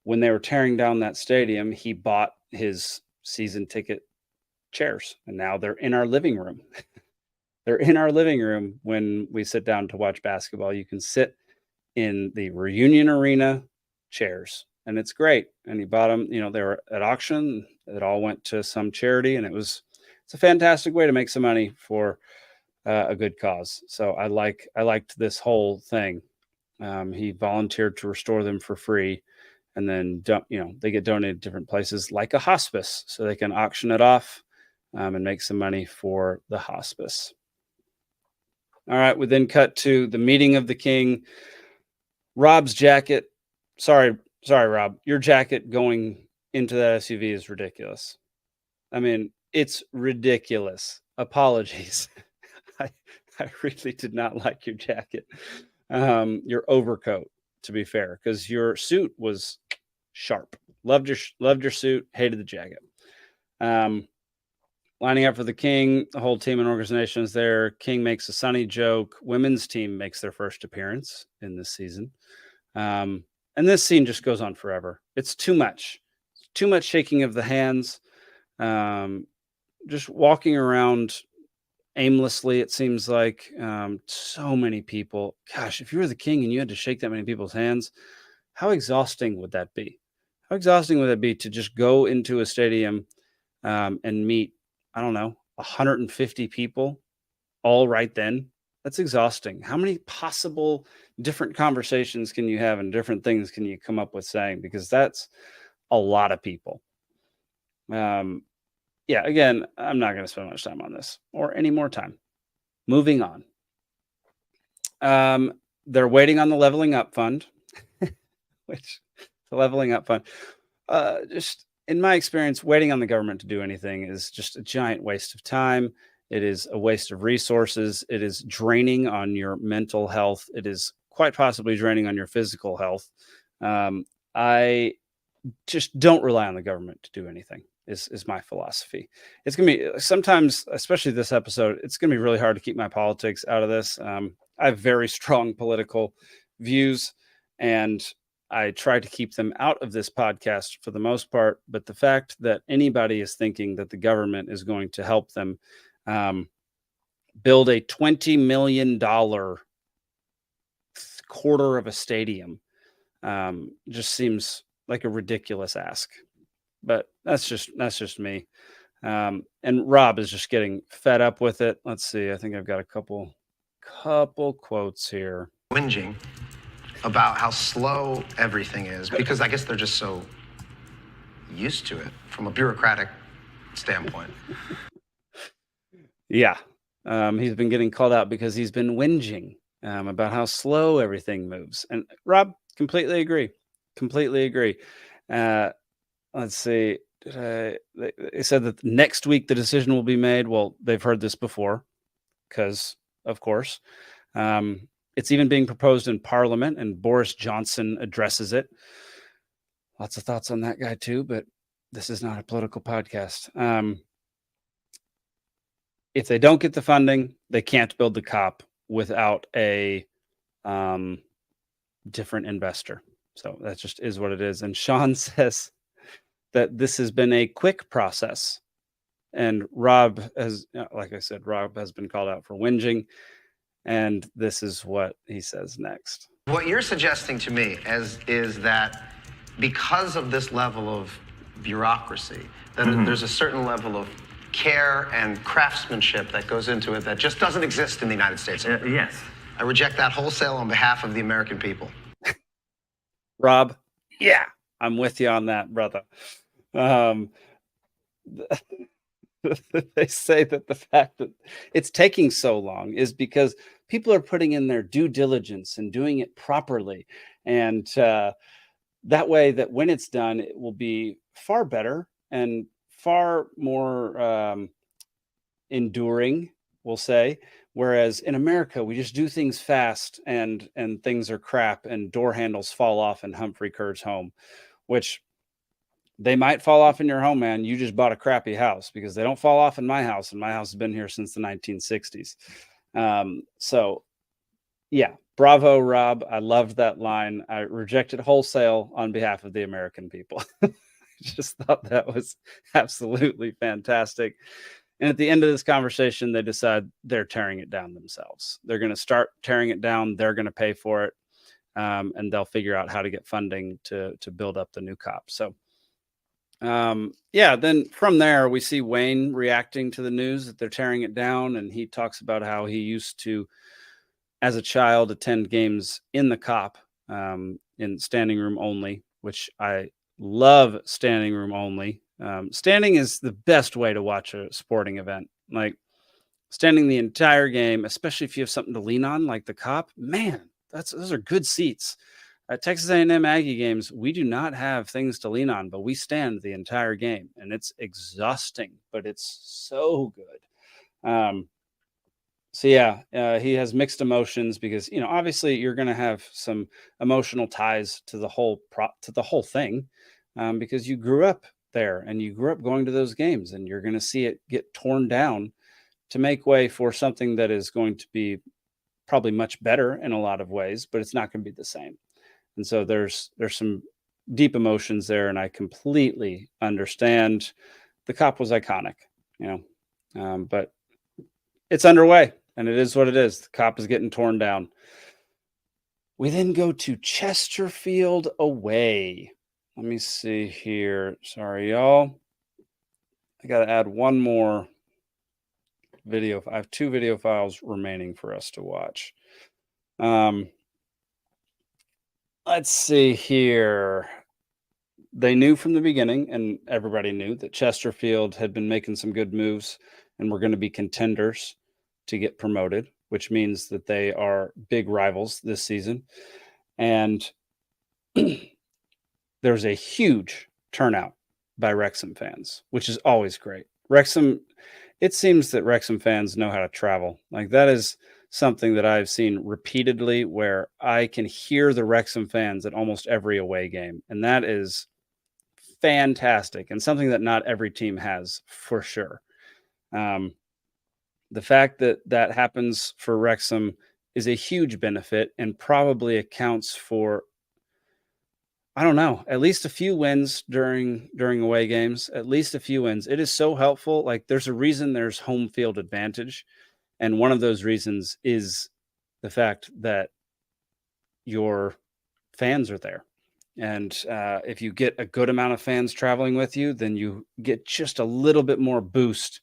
when they were tearing down that stadium, he bought his season ticket chairs. And now they're in our living room. They're in our living room when we sit down to watch basketball. You can sit in the Reunion Arena chairs, and it's great. And he bought them, they were at auction. It all went to some charity, and it's a fantastic way to make some money for a good cause. So I liked this whole thing. He volunteered to restore them for free, and then they get donated to different places like a hospice, so they can auction it off and make some money for the hospice. All right, we then cut to the meeting of the king. Rob's jacket. Sorry, Rob. Your jacket going into that SUV is ridiculous. I mean, it's ridiculous. Apologies. I really did not like your jacket. Your overcoat, to be fair, because your suit was sharp. Loved your suit. Hated the jacket. Lining up for the king. The whole team and organization is there. King makes a sunny joke. Women's team makes their first appearance in this season. And this scene just goes on forever. It's too much. Too much shaking of the hands. Just walking around aimlessly, it seems like. So many people. Gosh, if you were the king and you had to shake that many people's hands, how exhausting would that be? How exhausting would it be to just go into a stadium and meet, I don't know, 150 people all right then? That's exhausting. How many possible different conversations can you have and different things can you come up with saying? Because that's a lot of people. Yeah, again, I'm not going to spend much time on this or any more time. Moving on. They're waiting on the leveling up fund, which the leveling up fund, just in my experience, waiting on the government to do anything is just a giant waste of time. It is a waste of resources. It is draining on your mental health. It is quite possibly draining on your physical health. I just don't rely on the government to do anything is my philosophy. It's going to be sometimes, especially this episode, it's going to be really hard to keep my politics out of this. I have very strong political views and I try to keep them out of this podcast for the most part. But the fact that anybody is thinking that the government is going to help them build a $20 million quarter of a stadium just seems like a ridiculous ask. But that's just me. And Rob is just getting fed up with it. Let's see. I think I've got a couple quotes here. Whinging about how slow everything is because I guess they're just so used to it from a bureaucratic standpoint. Yeah. He's been getting called out because he's been whinging about how slow everything moves. And Rob, completely agree. Let's see. They said that next week the decision will be made. Well, they've heard this before because, of course, it's even being proposed in Parliament and Boris Johnson addresses it. Lots of thoughts on that guy too, but this is not a political podcast. If they don't get the funding, they can't build the COP without a different investor. So that just is what it is. And Sean says that this has been a quick process. And Rob has, like I said, Rob has been called out for whinging. And this is what he says next. What you're suggesting to me is that because of this level of bureaucracy, that there's a certain level of care and craftsmanship that goes into it that just doesn't exist in the United States. Yes. I reject that wholesale on behalf of the American people. Rob, yeah, I'm with you on that, brother. They say that the fact that it's taking so long is because people are putting in their due diligence and doing it properly. And that way that when it's done, it will be far better and far more enduring, we'll say. Whereas in America, we just do things fast and things are crap and door handles fall off in Humphrey Kerr's home, which they might fall off in your home, man. You just bought a crappy house because they don't fall off in my house. And my house has been here since the 1960s. So yeah, bravo, Rob. I loved that line. I rejected wholesale on behalf of the American people. Just thought that was absolutely fantastic. And at the end of this conversation, they decide they're tearing it down themselves. They're going to start tearing it down. They're going to pay for it. And they'll figure out how to get funding to build up the new COP. So, yeah, then from there, we see Wayne reacting to the news that they're tearing it down. And he talks about how he used to, as a child, attend games in the COP in standing room only, which I love standing room only. Standing is the best way to watch a sporting event. Like standing the entire game, especially if you have something to lean on, like the COP, man, those are good seats. At Texas A&M Aggie games, we do not have things to lean on, but we stand the entire game, and it's exhausting, but it's so good. So yeah, he has mixed emotions because, you know, obviously you're going to have some emotional ties to the whole thing because you grew up there and you grew up going to those games, and you're going to see it get torn down to make way for something that is going to be probably much better in a lot of ways, but it's not going to be the same. And so there's some deep emotions there, and I completely understand. The COP was iconic, you know, but it's underway, and it is what it is. The COP is getting torn down. We then go to Chesterfield away. Let me see here. Sorry, y'all. I got to add one more video. I have 2 video files remaining for us to watch. Let's see here. They knew from the beginning, and everybody knew, that Chesterfield had been making some good moves and were going to be contenders to get promoted, which means that they are big rivals this season. And there's a huge turnout by Wrexham fans, which is always great. Wrexham, it seems that Wrexham fans know how to travel. Like, that is something that I've seen repeatedly, where I can hear the Wrexham fans at almost every away game. And that is fantastic, and something that not every team has, for sure. The fact that that happens for Wrexham is a huge benefit, and probably accounts for, I don't know, at least a few wins during away games, at least a few wins. It is so helpful. Like, there's a reason there's home field advantage. And one of those reasons is the fact that your fans are there. And if you get a good amount of fans traveling with you, then you get just a little bit more boost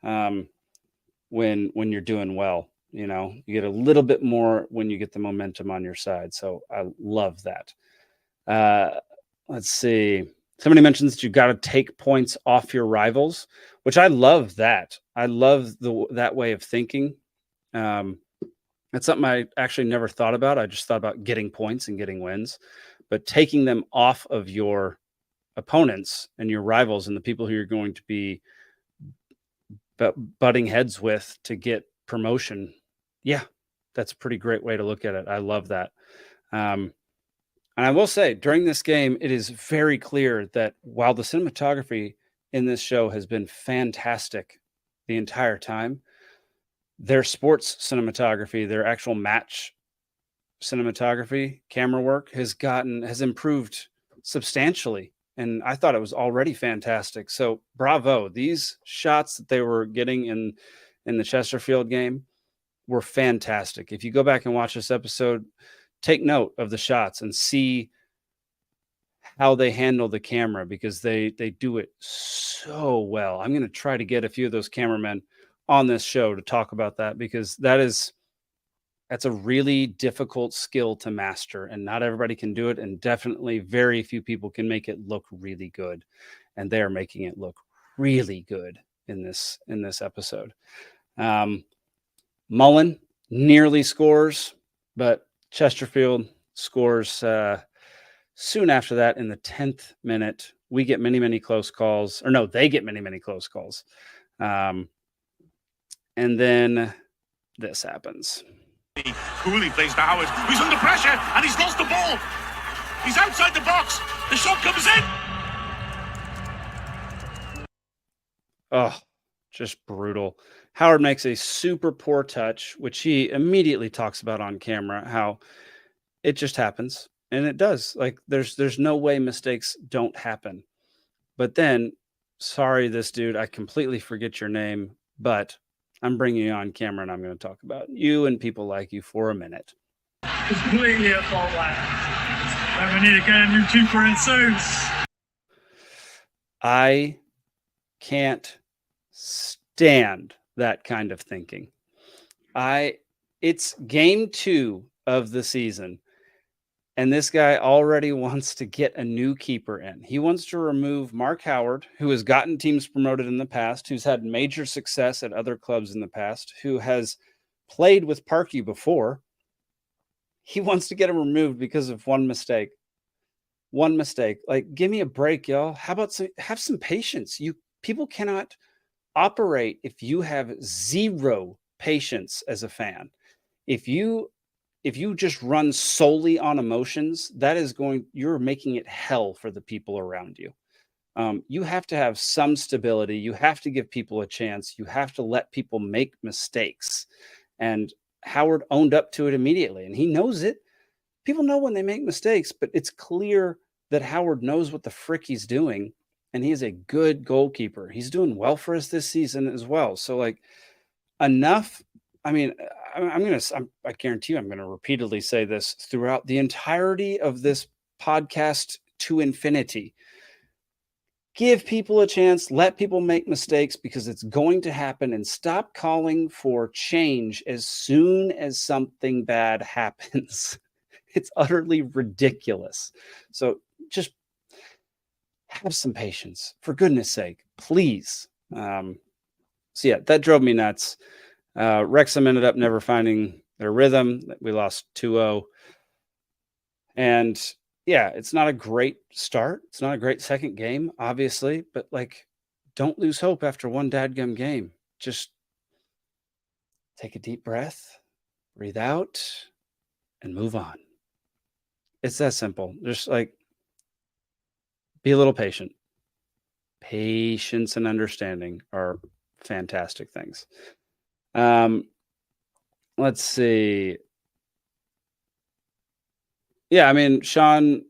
when you're doing well. You know, you get a little bit more when you get the momentum on your side. So I love that. Let's see. Somebody mentions that you got to take points off your rivals, which I love that. I love that way of thinking. That's something I actually never thought about. I just thought about getting points and getting wins, but taking them off of your opponents and your rivals and the people who you're going to be butting heads with to get promotion. Yeah, that's a pretty great way to look at it. I love that. And I will say, during this game, it is very clear that while the cinematography in this show has been fantastic the entire time, their sports cinematography, their actual match cinematography, camera work has improved substantially. And I thought it was already fantastic. So bravo. These shots that they were getting in the Chesterfield game were fantastic. If you go back and watch this episode, take note of the shots and see how they handle the camera, because they do it so well. I'm going to try to get a few of those cameramen on this show to talk about that, because that's a really difficult skill to master, and not everybody can do it. And definitely very few people can make it look really good. And they're making it look really good in this episode. Mullen nearly scores, but Chesterfield scores soon after that in the 10th minute. We get many close calls, or no, they get many close calls. And then this happens. Cooley plays to Howard. He's under pressure and he's lost the ball. He's outside the box. The shot comes in. Oh, just brutal. Howard makes a super poor touch, which he immediately talks about on camera, how it just happens. And it does. Like, there's no way mistakes don't happen. But then, sorry, this dude, I completely forget your name, but I'm bringing you on camera and I'm going to talk about you and people like you for a minute. Completely at fault, lad. We need to get a new keeper in soon. I can't stand that kind of thinking. It's game 2 of the season, and this guy already wants to get a new keeper in. He wants to remove Mark Howard, who has gotten teams promoted in the past, who's had major success at other clubs in the past, who has played with Parky before. He wants to get him removed because of one mistake. One mistake. Like, give me a break, y'all. How about have some patience? People cannot operate if you have zero patience as a fan. If you just run solely on emotions, you're making it hell for the people around you. You have to have some stability. You have to give people a chance. You have to let people make mistakes. And Howard owned up to it immediately, and he knows it. People know when they make mistakes, but it's clear that Howard knows what the frick he's doing, and he is a good goalkeeper. He's doing well for us this season as well. So, like, enough. I mean, I guarantee you I'm going to repeatedly say this throughout the entirety of this podcast to infinity. give people a chance, let people make mistakes because it's going to happen, and stop calling for change as soon as something bad happens. It's utterly ridiculous. So just have some patience, for goodness sake, please. So yeah, that drove me nuts. Wrexham ended up never finding their rhythm. We lost 2-0. And yeah, it's not a great start. It's not a great second game, obviously, but like, don't lose hope after one dadgum game. Just take a deep breath, breathe out, and move on. It's that simple. Just like, be a little patient. Patience and understanding are fantastic things. Let's see. Yeah, I mean, Sean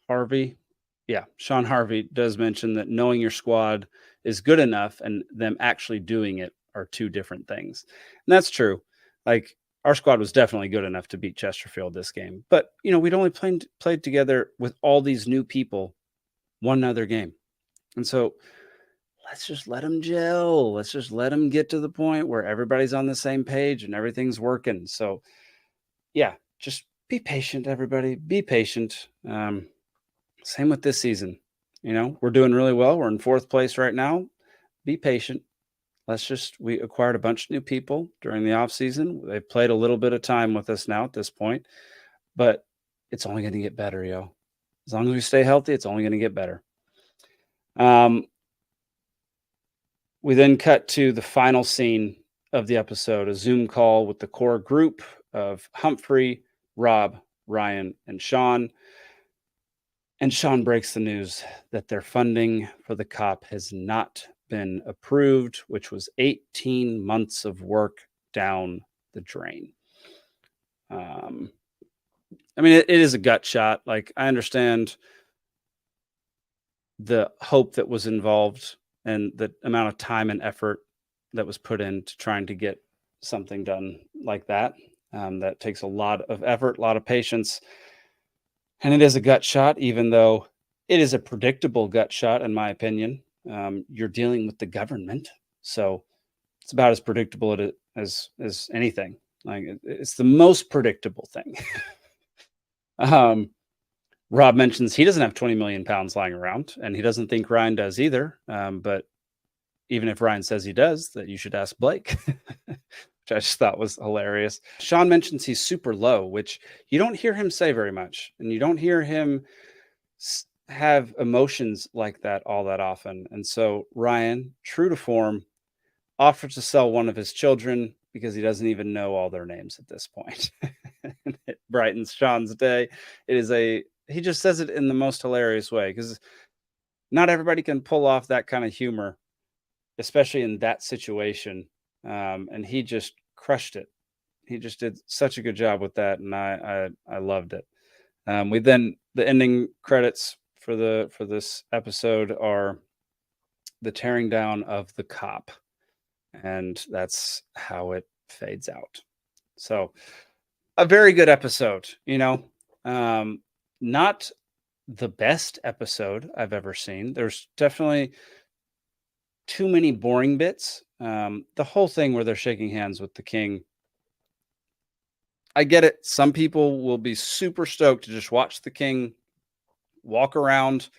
Harvey. Yeah, Sean Harvey does mention that knowing your squad is good enough and them actually doing it are two different things. And that's true. Like, our squad was definitely good enough to beat Chesterfield this game. But, you know, we'd only played together with all these new people one other game. And so let's just let them gel. Let's just let them get to the point where everybody's on the same page and everything's working. So, yeah, just be patient, everybody. Be patient. Same with this season. You know, we're doing really well. We're in 4th place right now. Be patient. We acquired a bunch of new people during the off season. They've played a little bit of time with us now at this point, but it's only going to get better, yo. As long as we stay healthy, it's only going to get better. We then cut to the final scene of the episode, a Zoom call with the core group of Humphrey, Rob, Ryan, and Sean. And Sean breaks the news that their funding for the COP has not been approved, which was 18 months of work down the drain. I mean, it is a gut shot. Like, I understand the hope that was involved and the amount of time and effort that was put into trying to get something done like that. That takes a lot of effort, a lot of patience. And it is a gut shot, even though it is a predictable gut shot, in my opinion. You're dealing with the government, so it's about as predictable as anything. Like, it's the most predictable thing. Rob mentions he doesn't have 20 million pounds lying around, and he doesn't think Ryan does either. But even if Ryan says he does, that you should ask Blake, which I just thought was hilarious. Sean mentions he's super low, which you don't hear him say very much, and you don't hear him have emotions like that all that often. And so Ryan, true to form, offers to sell one of his children because he doesn't even know all their names at this point. It brightens Sean's day. He just says it in the most hilarious way, because not everybody can pull off that kind of humor, especially in that situation. And he just crushed it. He just did such a good job with that, and I loved it. The ending credits for this episode are the tearing down of the COP, and that's how it fades out. So, a very good episode. You know, not the best episode I've ever seen. There's definitely too many boring bits. The whole thing where they're shaking hands with the king, I get it. Some people will be super stoked to just watch the king walk around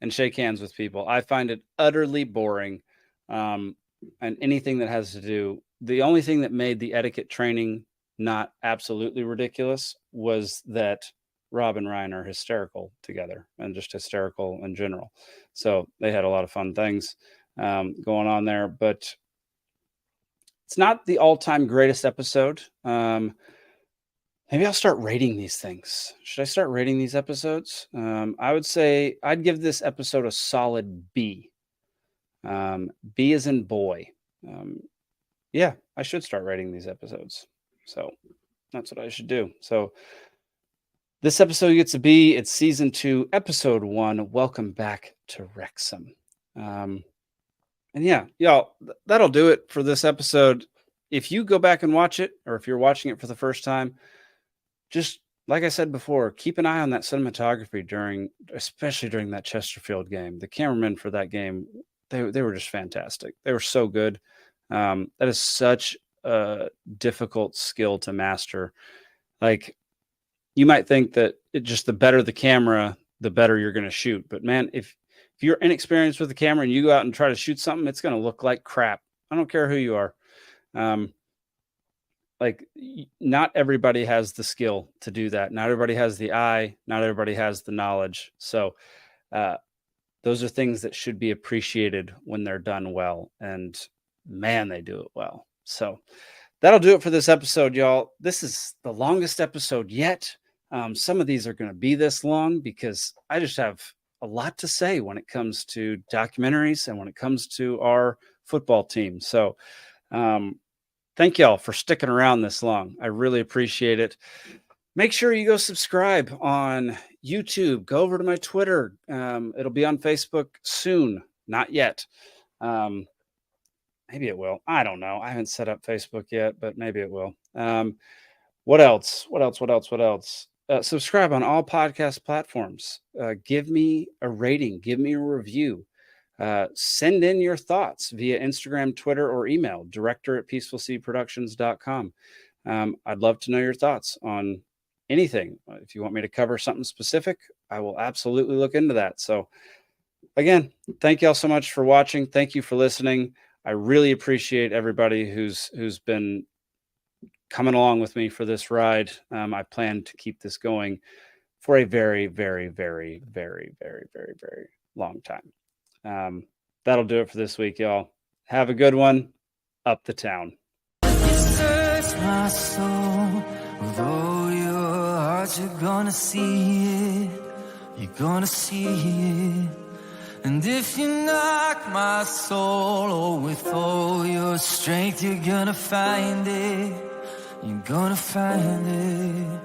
and shake hands with people. I find it utterly boring. And anything that has to do, the only thing that made the etiquette training not absolutely ridiculous was that Rob and Ryan are hysterical together, and just hysterical in general. So they had a lot of fun things going on there, but it's not the all-time greatest episode. Maybe I'll start rating these things. Should I start rating these episodes? I would say I'd give this episode a solid B. B as in boy. Yeah, I should start rating these episodes. So that's what I should do. So this episode gets a B. It's season 2, episode 1. Welcome back to Wrexham. And yeah, y'all, that'll do it for this episode. If you go back and watch it, or if you're watching it for the first time, just like I said before, keep an eye on that cinematography especially during that Chesterfield game. The cameramen for that game, they were just fantastic. They were so good. That is such a difficult skill to master. Like, you might think that the better the camera, the better you're going to shoot. But man, if you're inexperienced with the camera and you go out and try to shoot something, it's going to look like crap. I don't care who you are. Not everybody has the skill to do that. Not everybody has the eye. Not everybody has the knowledge. So those are things that should be appreciated when they're done well. And man, they do it well. So that'll do it for this episode, y'all. This is the longest episode yet. Some of these are going to be this long because I just have a lot to say when it comes to documentaries and when it comes to our football team. So thank y'all for sticking around this long. I really appreciate it. Make sure you go subscribe on YouTube. Go over to my Twitter. It'll be on Facebook soon. Not yet. Maybe it will. I don't know. I haven't set up Facebook yet, but maybe it will. What else? Subscribe on all podcast platforms. Give me a rating. Give me a review. Send in your thoughts via Instagram, Twitter, or email, director@peacefulseaproductions.com. I'd love to know your thoughts on anything. If you want me to cover something specific, I will absolutely look into that. So again, thank you all so much for watching. Thank you for listening. I really appreciate everybody who's been coming along with me for this ride. I plan to keep this going for a very, very, very, very, very, very, very long time. That'll do it for this week, y'all. Have a good one. Up the town. Search my soul with all your heart, you're gonna see it. You're gonna see it. And if you knock my soul with all your strength, you're gonna find it. You're gonna find it.